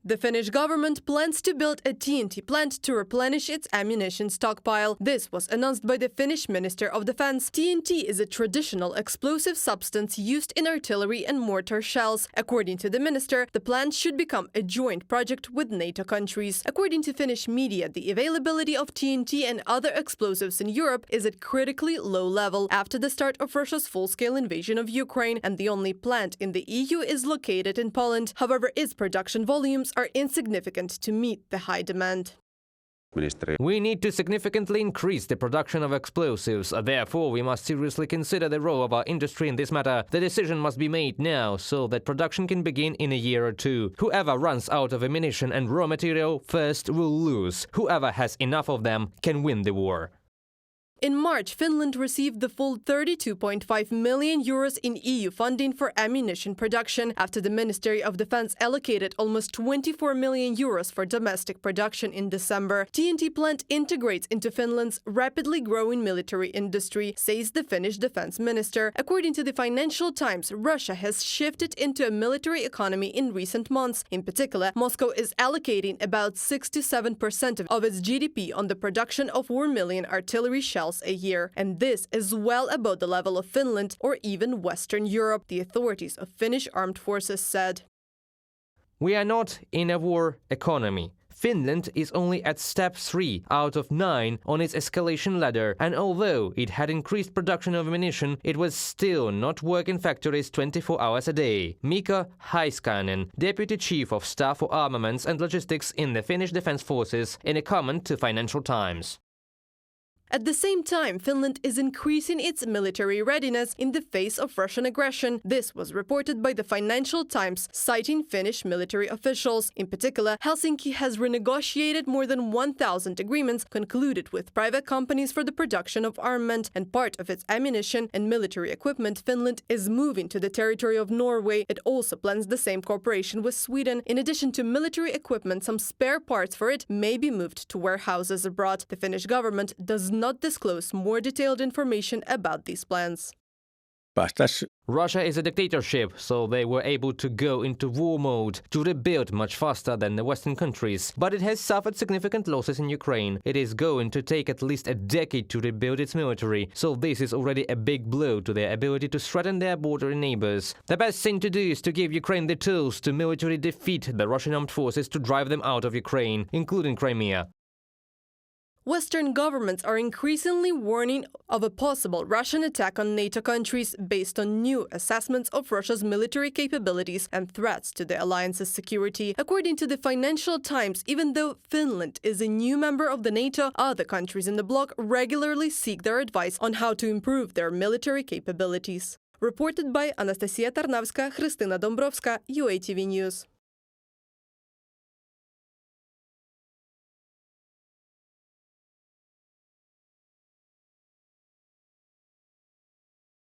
The Finnish government plans to build a TNT plant to replenish its ammunition stockpile. This was announced by the Finnish Minister of Defense. TNT is a traditional explosive substance used in artillery and mortar shells. According to the minister, the plant should become a joint project with NATO countries. According to Finnish media, the availability of TNT and other explosives in Europe is at critically low level after the start of Russia's full-scale invasion of Ukraine, and the only plant in the EU is located in Poland. However, its production volumes are insignificant to meet the high demand. We need to significantly increase the production of explosives. Therefore, we must seriously consider the role of our industry in this matter. The decision must be made now, so that production can begin in a year or two. Whoever runs out of ammunition and raw material first will lose. Whoever has enough of them can win the war. In March, Finland received the full 32.5 million euros in EU funding for ammunition production after the Ministry of Defense allocated almost 24 million euros for domestic production in December. TNT plant integrates into Finland's rapidly growing military industry, says the Finnish defense minister. According to the Financial Times, Russia has shifted into a military economy in recent months. In particular, Moscow is allocating about 67% of its GDP on the production of 4 million artillery shells a year, and this is well above the level of Finland or even Western Europe, the authorities of Finnish armed forces said. We are not in a war economy. Finland is only at step 3 out of 9 on its escalation ladder, and although it had increased production of ammunition, it was still not working factories 24 hours a day. Mika Heiskanen, Deputy Chief of Staff for Armaments and Logistics in the Finnish Defense Forces, in a comment to Financial Times. At the same time, Finland is increasing its military readiness in the face of Russian aggression. This was reported by the Financial Times, citing Finnish military officials. In particular, Helsinki has renegotiated more than 1,000 agreements concluded with private companies for the production of armament, and part of its ammunition and military equipment Finland is moving to the territory of Norway. It also plans the same cooperation with Sweden. In addition to military equipment, some spare parts for it may be moved to warehouses abroad. The Finnish government does not disclose more detailed information about these plans. Russia is a dictatorship, so they were able to go into war mode to rebuild much faster than the Western countries. But it has suffered significant losses in Ukraine. It is going to take at least a decade to rebuild its military, so this is already a big blow to their ability to threaten their border neighbors. The best thing to do is to give Ukraine the tools to militarily defeat the Russian armed forces to drive them out of Ukraine, including Crimea. Western governments are increasingly warning of a possible Russian attack on NATO countries based on new assessments of Russia's military capabilities and threats to the alliance's security. According to the Financial Times, even though Finland is a new member of the NATO, other countries in the bloc regularly seek their advice on how to improve their military capabilities. Reported by Anastasia Tarnavska, Krystyna Dąbrowska, UATV News.